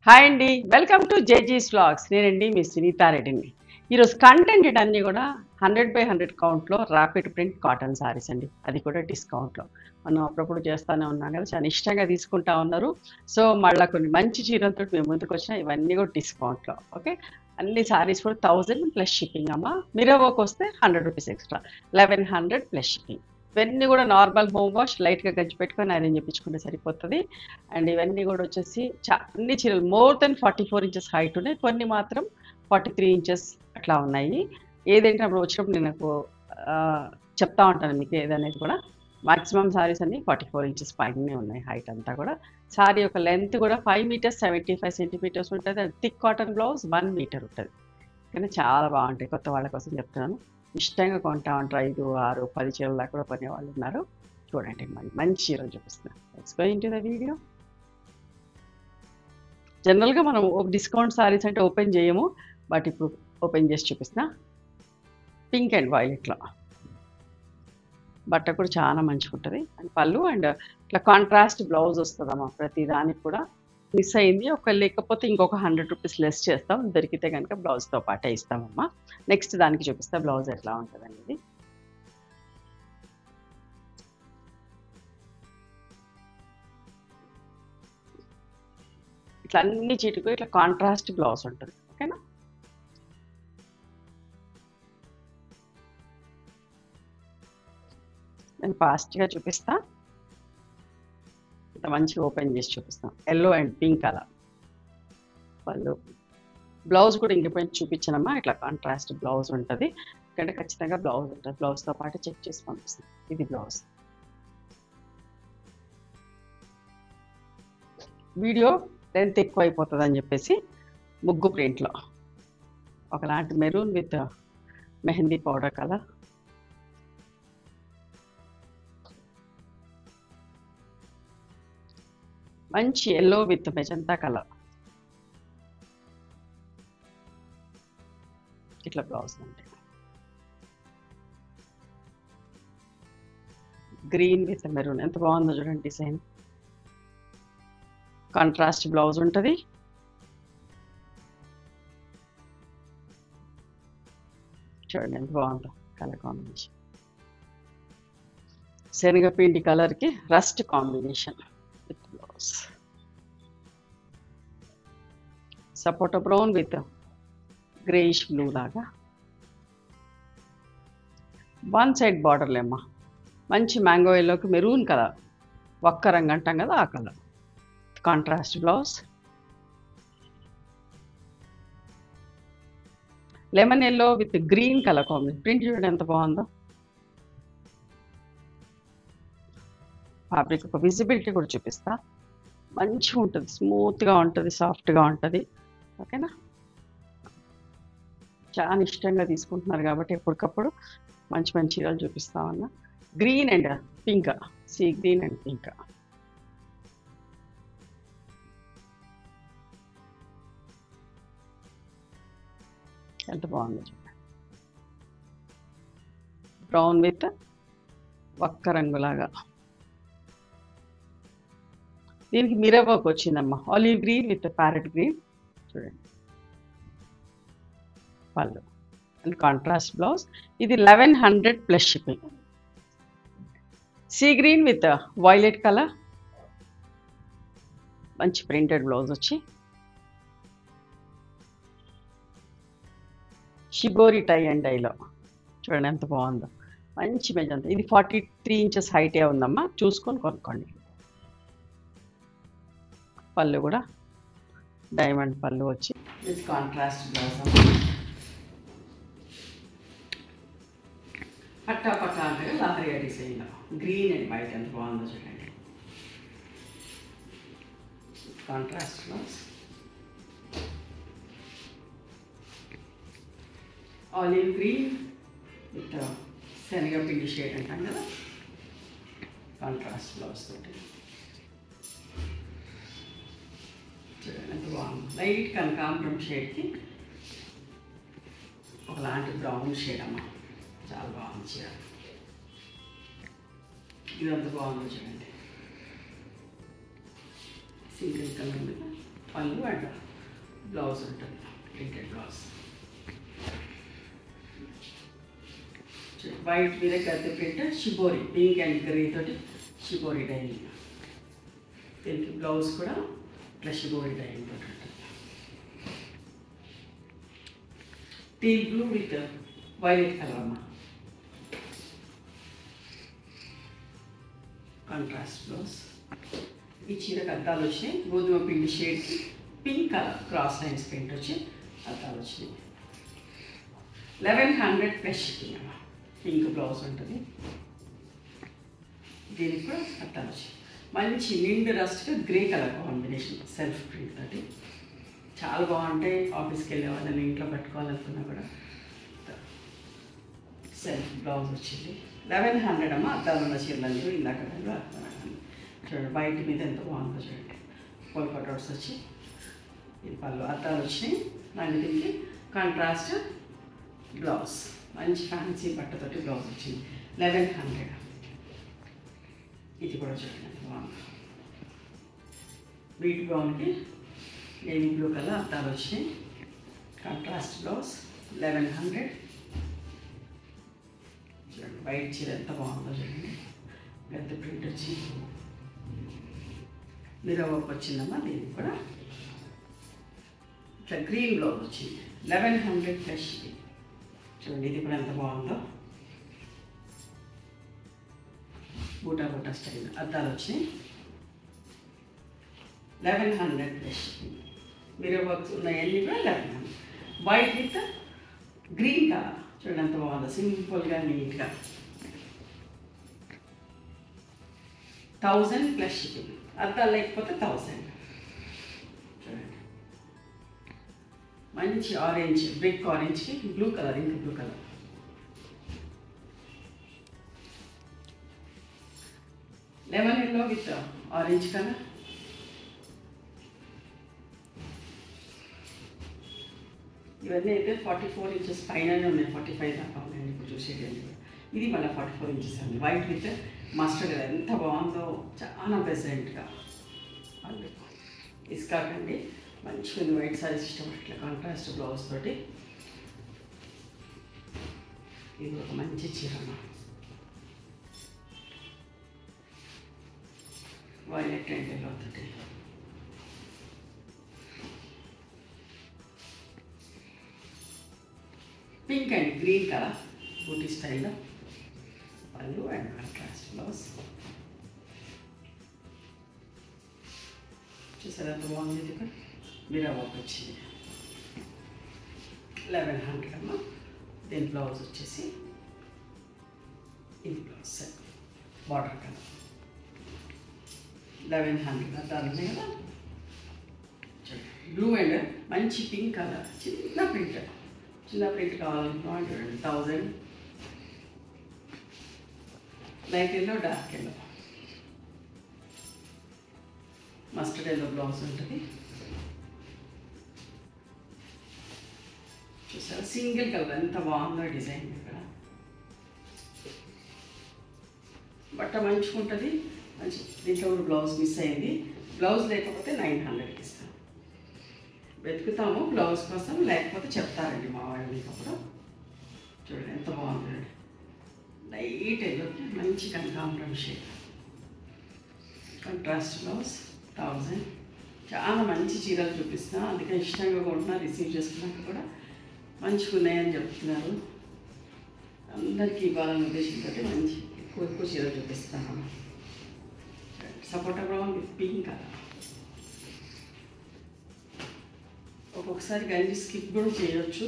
Hi అండి, welcome to జేజీస్ vlogs. నేనండి మీ సునీతారెడ్డిని. ఈరోజు కంటెంట్ అన్నీ కూడా 100/100 కౌంట్లో ర్యాపిడ్ ప్రింట్ కాటన్ శారీస్ అండి, అది కూడా డిస్కౌంట్లో. మనం అప్పుడప్పుడు చేస్తూనే ఉన్నాం కదా, చాలా ఇష్టంగా తీసుకుంటా ఉన్నారు. సో మళ్ళీ కొన్ని మంచి చీరలతో మేము ముందుకు వచ్చిన ఇవన్నీ కూడా డిస్కౌంట్లో. ఓకే, అన్ని శారీస్ కూడా 1000 ప్లస్ షిప్పింగ్ అమ్మ. మిరవోకి వస్తే 100 రూపీస్ ఎక్స్ట్రా, 1100 ప్లస్ షిప్పింగ్. ఇవన్నీ కూడా నార్మల్ హోమ్ వాష్, లైట్గా గంచి పెట్టుకొని ఐరన్ చేయించుకుంటే సరిపోతుంది. అండ్ ఇవన్నీ కూడా వచ్చేసి అన్ని చీరలు మోర్ దెన్ 44 ఇంచెస్ హైట్ ఉన్నాయి, కొన్ని మాత్రం 43 ఇంచెస్ అట్లా ఉన్నాయి. ఏదంటే అప్పుడు వచ్చినప్పుడు నేను నాకు చెప్తా ఉంటాను మీకు ఏదనేది కూడా. మాక్సిమం సారీస్ అన్ని 44 ఇంచెస్ పైనే ఉన్నాయి హైట్ అంతా కూడా. సారీ యొక్క లెంత్ కూడా 5 మీటర్స్ 75 సెంటీమీటర్స్ ఉంటుంది. అది థిక్ కాటన్ బ్లౌజ్ 1 మీటర్ ఉంటుంది. కానీ చాలా బాగుంటాయి, కొత్త వాళ్ళ కోసం చెప్తున్నాను. ఇష్టంగా కొంటా ఉంటారు, 5, 6, 10 చీరలు దాకా కూడా కొనే వాళ్ళు ఉన్నారు. చూడండి, మంచి చీరలు చూపిస్తున్నాను. Let's go into the video. జనరల్గా మనం డిస్కౌంట్ సారీస్ అంటే ఓపెన్ చేయము, బట్ ఇప్పుడు ఓపెన్ చేసి చూపిస్తున్నా. పింక్ అండ్ వైలెట్లో బట్ట కూడా చాలా మంచిగా ఉంటుంది. అండ్ పళ్ళు అండ్ ఇట్లా కాంట్రాస్ట్ బ్లౌజ్ వస్తుందమ్మా. ప్రతి దానికి కూడా మిస్ అయింది ఒక, లేకపోతే ఇంకొక 100 రూపీస్ లెస్ చేస్తాం, దొరికితే కనుక బ్లౌజ్తో పాటే ఇస్తామమ్మా. నెక్స్ట్ దానికి చూపిస్తా బ్లౌజ్ ఎట్లా ఉంటుంది అనేది. ఇట్లా అన్ని చీటుకు ఇట్లా కాంట్రాస్ట్ బ్లౌజ్ ఉంటుంది. ఓకేనా, నేను ఫాస్ట్గా చూపిస్తా. ఇంత మంచిగా ఓపెన్ చేసి చూపిస్తాం. ఎల్లో అండ్ పింక్ కలర్ పళ్ళు. బ్లౌజ్ కూడా ఇంకపోయి చూపించానమ్మా. ఇట్లా కాంట్రాస్ట్ బ్లౌజ్ ఉంటుంది, ఇక్కడ ఖచ్చితంగా బ్లౌజ్ ఉంటుంది. బ్లౌజ్తో పాటు చెక్ చేసి పంపిస్తాం. ఇది బ్లౌజ్. వీడియో లెంత్ ఎక్కువ అయిపోతుంది అని చెప్పేసి ముగ్గు ప్రింట్లో ఒకలాంటి maroon with mehndi powder colour, మంచి ఎల్లో విత్ మెజంతా కలర్. ఇట్లా బ్లౌజ్ అంటే గ్రీన్ విత్ మెరూన్, ఎంత బాగుందో చూడండి డిజైన్. కాంట్రాస్ట్ బ్లౌజ్ ఉంటుంది. చూడండి ఎంత బాగుందో కలర్ కాంబినేషన్. శనగపిండి కలర్కి రస్ట్ కాంబినేషన్ విత్ బ్లౌజ్. సపోటా బ్రౌన్ విత్ గ్రేయిష్ బ్లూ లాగా. వన్ సైడ్ బార్డర్లేమ్మా. మంచి మ్యాంగో ఎల్లోకి మెరూన్ కలర్, ఒక్క రంగు అంటాం కదా ఆ colour. Contrast blouse. Lemon yellow with green colour combination. Print చూడండి ఎంత బాగుందో. ఫ్యాబ్రిక్ ఒక విజిబిలిటీ కూడా చూపిస్తా. మంచిగా ఉంటుంది, స్మూత్గా ఉంటుంది, సాఫ్ట్గా ఉంటుంది. ఓకేనా, చాలా ఇష్టంగా తీసుకుంటున్నారు కాబట్టి ఎప్పటికప్పుడు మంచి మంచి చీరలు చూపిస్తామన్నా. Green and pink, sea green and pink. ఎంత బాగుందో చూడండి. బ్రౌన్ విత్ ఒక్క రంగులాగా. దీనికి మిర్రర్ వర్క్ వచ్చిందమ్మా. Olive green with parrot green. చూడండి పళ్ళు అండ్ కాంట్రాస్ట్ బ్లౌజ్. ఇది 1100 plus shipping. Sea green with violet colour, మంచి ప్రింటెడ్ బ్లౌజ్ వచ్చి. షిబోరి టై అండ్ డైలో చూడండి ఎంత బాగుందో. మంచి మెజంతా. ఇది 43 ఇంచెస్ హైటే ఉందమ్మా, చూసుకొని కొనుక్కోండి. పళ్ళు కూడా డైమండ్ పళ్ళు వచ్చి విత్ కాంట్రాస్ట్ బ్లౌజ్ అమ్మా. పట్టా పట్టా అంటే లహరియా డిజైన్లో గ్రీన్ అండ్ వైట్ ఎంత బాగుందో చూడండి. Contrast blouse. Olive green with శనగపిండి షేడ్ అంటాం కదా, కాంట్రాస్ట్ బ్లౌజ్ తోటి. చూడండి ఎంత బాగుంది. లైట్ కనకాంబరం షేడ్కి ఒకలాంటి బ్రౌన్ షేడ్ అమ్మా. చాలా బాగుంది చీర. ఇది ఎంత బాగుందో చూడండి. సింగిల్ కలర్ మీద పళ్ళు అండ్ బ్లౌజ్ ఉంటుంది, ప్రింటెడ్ బ్లౌజ్. వైట్ మీద గద్దె print, shibori pink and grey తోటి షిబోరి డైయింగ్. దీనికి బ్లౌజ్ కూడా ఇట్లా షిబోరి డైయింగ్ తోటి ఉంటుంది. Teal blue with violet colour అమ్మా. Contrast blouse. ఈ చీరకు అద్దాలు వచ్చినాయి, గోధుమ పిండి షేడ్కి pink colour cross lines print వచ్చి అద్దాలు వచ్చినాయి. 1100 ప్లస్ షిప్పింగ్ అమ్మా. పింక్ బ్లౌజ్ ఉంటుంది, దీనికి కూడా అద్దాలు వచ్చాయి. మంచి నిండు రస్ట్గా grey colour combination self print తోటి చాలా బాగుంటాయి. ఆఫీస్కి వెళ్ళే వాళ్ళని ఇంట్లో పెట్టుకోవాలనుకున్నా కూడా. సెల్ఫ్ బ్లౌజ్ వచ్చింది. 1100 అమ్మ. అద్దాలు ఉన్న చీరలన్నీ కూడా ఇందాక చూడండి, వైట్ మీద ఎంత బాగుందో చూడండి. పోల్ కట్అవుట్స్ వచ్చి ఇది పళ్ళు, అద్దాలు వచ్చినాయి. మళ్ళీ దీనికి కాంట్రాస్ట్ బ్లౌజ్, మంచి ఫ్యాన్సీ బట్టతోటి బ్లౌజ్ వచ్చింది. 1100. ఇది కూడా చూడండి ఎంత బాగుంది. వీట్ బ్రౌన్కి నేవీ బ్లూ కలర్ అద్దాలు వచ్చినాయి. Contrast blouse 1100. చూడండి వైట్ చీర ఎంత బాగుందో చూడండి. పెద్ద ప్రింట్ వచ్చి మిర్రర్ వర్క్ వచ్చిందమ్మా. దీనికి కూడా ఇట్లా గ్రీన్ బ్లౌజ్ వచ్చింది. 1100 ప్లస్. చూడండి ఇది కూడా ఎంత బాగుందో. బూటా బూటా స్టైల్ అద్దాలు వచ్చినాయి. 1100 ప్లస్. మిర్రర్ వర్క్స్ ఉన్నాయన్నీ కూడా 1100. వైట్ విత్ గ్రీన్ కలర్ చూడండి ఎంత బాగుందో, సింపుల్గా నీట్గా. 1000 ప్లస్ షిప్పింగ్. అద్దాలు లేకపోతే 1000. చూడండి మంచి ఆరెంజ్, బ్రిక్ ఆరెంజ్కి బ్లూ కలర్, ఇంకా blue colour. Lemon yellow with orange colour. ఇవన్నీ అయితే 44 ఇంచెస్ పైననే ఉన్నాయి, 45 దాకా ఉన్నాయండి ఇప్పుడు చూసేటండి. ఇది మళ్ళీ 44 ఇంచెస్ అండి. వైట్ విత్ మస్టర్డ్ కలర్ ఎంత బాగుందో, చాలా ప్రెసెంట్గా. అది ఇస్కాకండి మంచిగా ఉంది. వైట్ సారీస్ ఇష్టం ఇట్లా కాంట్రాస్ట్ బ్లౌజ్ తోటి. ఇది ఒక మంచి చీర, వైలెట్ అండ్ ఎల్లో తోటి. పింక్ అండ్ గ్రీన్ కలర్ బూటీ స్టైల్లో పళ్ళు అండ్ కాంట్రాస్ట్ బ్లౌజ్. చూసారా ఎంత బాగుంది. ఇది కూడా మిర్రర్ వర్క్ వచ్చింది. 1100 అమ్మా. దీని బ్లౌజ్ వచ్చేసి ఇది బ్లౌజ్ సెట్ బార్డర్ కలర్. 1100 అద్దాలు ఉన్నాయి కదా. బ్లూ అండ్ మంచి పింక్ కలర్, చిన్న ప్రింట్. చిన్న ప్రింట్ కావాలనుకోండి 1000. Light yellow, dark yellow, mustard yellow blouse ఉంటుంది. చూసారా సింగిల్ కలర్ ఎంత బాగుందో డిజైన్. ఇక్కడ బట్ట మంచిగా ఉంటుంది. మంచి దీంట్లో కూడా బ్లౌజ్ మిస్ అయింది. బ్లౌజ్ లేకపోతే 900కి ఇస్తాం. వెతుకుతాము బ్లౌజ్ కోసం, లేకపోతే చెప్తారండి మా వాళ్ళు మీకు అప్పుడు. చూడండి ఎంత బాగుందండి. లైట్ ఎల్లోకి మంచి కనకాంబరం షేడ్. Contrast blouse 1000. చాలా మంచి చీరలు చూపిస్తాను, అందుకే ఇష్టంగా కొంటున్నా. రిసీవ్ చేసుకున్నాక కూడా మంచిగా ఉన్నాయని చెప్తున్నారు. అందరికీ ఇవ్వాలనే ఉద్దేశంతో మంచి ఎక్కువ చీరలు చూపిస్తాను. సపోటా బ్రౌన్ విత్ పింక్ కలర్. ఒక్కొక్కసారి గంజి స్కిప్ కూడా చేయొచ్చు,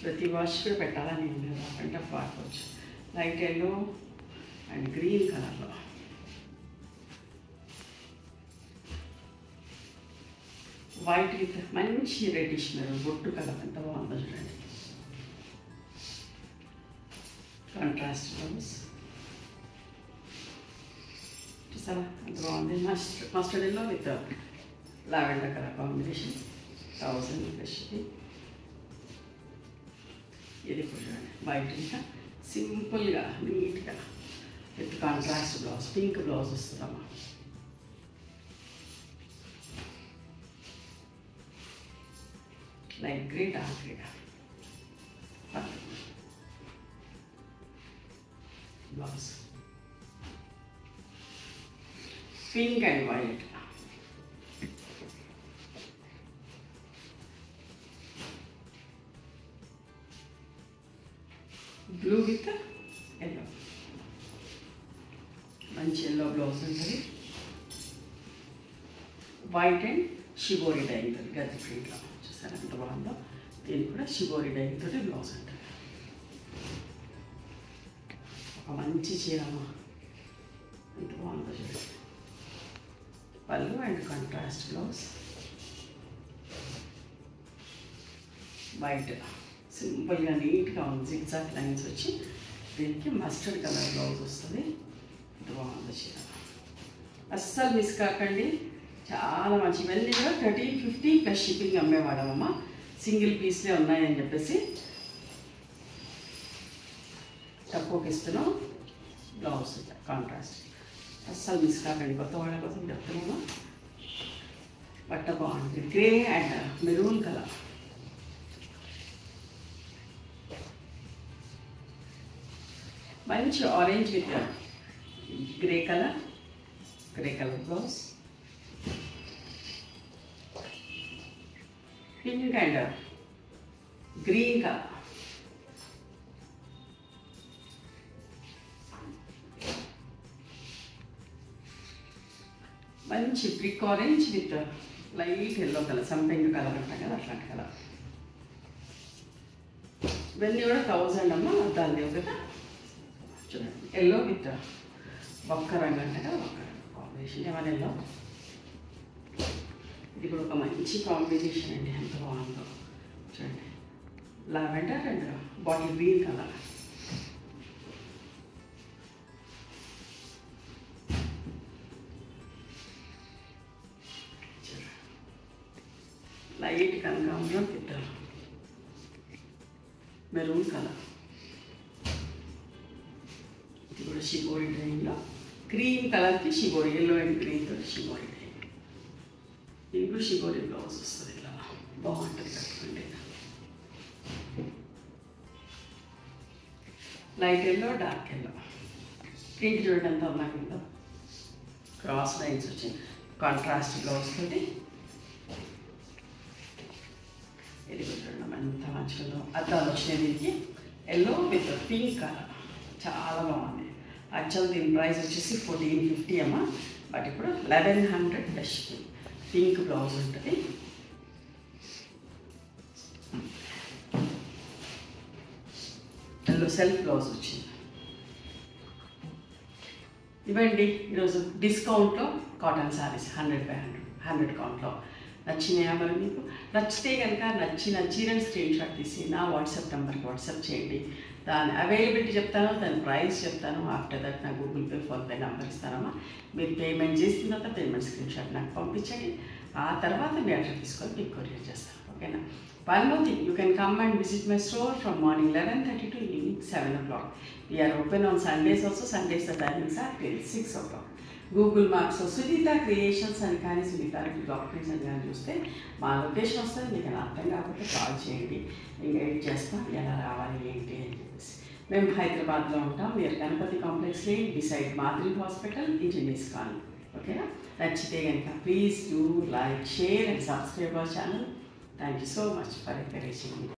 ప్రతి వాష్ కూడా పెట్టాలని ఏం లేదు, అంటే వాడుకోవచ్చు. లైట్ ఎల్లో అండ్ గ్రీన్ కలర్లో. వైట్ విత్ మంచి రెడ్డిష్ మెరూన్ బొట్టు కలర్ ఎంత బాగుందో చూడండి. కాంట్రాస్ట్ బ్లౌజ్ చూసారా ఎంత బాగుంది. Mustard yellow with lavender colour combination. 1000 plus. ఇది కూడా చూడండి వైట్ ఇంకా సింపుల్గా నీట్గా with contrast blouse. Pink blouse వస్తుందమ్మా. Light grey dark grey blouse pink and white blue with yellow మంచి ఎల్లో బ్లౌజ్ ఉంటుంది వైట్ అండ్ షిబోరి డైయింగ్ తోటి గది ప్రింట్లో చూసారు ఎంత బాగుందో దీనికి కూడా షిబోరి డైయింగ్ తోటి బ్లౌజ్ ఉంటుంది ఒక మంచి చీరమ్మ ఎంత బాగుందో చూడండి పళ్ళు అండ్ కాంట్రాస్ట్ బ్లౌజ్ వైట్ సింపుల్గా నీట్గా ఉంది జిగ్జాగ్ లైన్స్ వచ్చి దీనికి మస్టర్డ్ కలర్ బ్లౌజ్ వస్తుంది ఎంత బాగుందో చీర అస్సలు మిస్ కాకండి చాలా మంచి ఇవన్నీ కూడా 1350 ప్లస్ షిప్పింగ్ అమ్మేవాడమమ్మ సింగిల్ పీస్లే ఉన్నాయని చెప్పేసి తక్కువకి ఇస్తున్నాం బ్లౌజ్ కాంట్రాస్ట్ అస్సలు మిస్ కాకండి కొత్త వాళ్ళ కోసం చెప్తున్నాము బట్ట బాగుంటుంది గ్రే అండ్ మెరూన్ కలర్ మంచి orange with grey colour blouse pink and green colour మంచి brick orange with light yellow colour సంపెంగ్ కలర్ అంటాం కదా అట్లాంటి కలర్ ఇవన్నీ కూడా 1000 అమ్మ అద్దాలు లేవు కదా చూడండి ఎల్లో విత్ ఒక్క రంగు అంటే కదా ఒక్క రంగు కాంబినేషన్ ఏమైనా ఎల్లో ఇది కూడా ఒక మంచి కాంబినేషన్ అండి ఎంత బాగుందో చూడండి lavender and bottle green colour light కనకాంబరం విత్ మెరూన్ కలర్ ఇది కూడా షిబోరి డ్రైన్లో క్రీమ్ కలర్కి షిబోరి ఎల్లో అండ్ గ్రీన్ తోటి షిబోరి డ్రైన్ ఇది కూడా షిబోరి బ్లౌజ్ వస్తుంది ఇట్లా బాగుంటుంది కట్టుకుంటే light yellow dark yellow print చూడండి ఎంత ఉందో క్రాస్ లైన్స్ వచ్చి కాంట్రాస్ట్ బ్లౌజ్ తోటి ఇది కూడా చూడండి ఎంత మంచిగా అద్దాలు వచ్చినాయి దీనికి ఎల్లో విత్ పింక్ కలర్ చాలా బాగుంది యాక్చువల్ దీని ప్రైస్ వచ్చేసి 1450 అమ్మ బట్ ఇప్పుడు 1100 ప్లస్ పింక్ బ్లౌజ్ ఉంటుంది ఎల్లో సెల్ఫ్ బ్లౌజ్ వచ్చింది ఇవ్వండి ఈరోజు డిస్కౌంట్లో కాటన్ శారీస్ 100 కౌంట్లో నచ్చినాయా మరి మీకు నచ్చితే కనుక నచ్చిన చీరని స్క్రీన్ షాట్ తీసి నా వాట్సాప్ నెంబర్కి వాట్సాప్ చేయండి దాని అవైలబిలిటీ చెప్తాను దాని ప్రైస్ చెప్తాను ఆఫ్టర్ దట్ నా గూగుల్ పే ఫోన్పే నెంబర్ ఇస్తానమ్మా మీరు పేమెంట్ చేసిన తర్వాత పేమెంట్ స్క్రీన్ షాట్ నాకు పంపించండి ఆ తర్వాత మీ అడ్రస్ తీసుకొని మీకు కొరియర్ చేస్తాను ఓకేనా one more thing you can come and visit my store from morning 11:30 to evening 7 o'clock. We are open on Sundays also. Sundays the timings are till 6 o'clock. Google మ్యాప్స్లో Sunitha Creations అని కానీ సునీత డాక్టరీస్ అని కానీ చూస్తే మా లొకేషన్ వస్తుంది మీకు అర్థం కాకపోతే కాల్ చేయండి నేను గైడ్ చేస్తాం ఎలా రావాలి ఏంటి అని చెప్పేసి మేము హైదరాబాద్లో ఉంటాం మీరు Ganapati complex lane beside Madhuri hospital engineers colony ఓకేనా నచ్చితే కనుక please do like share and subscribe our channel thank you so much for encouraging me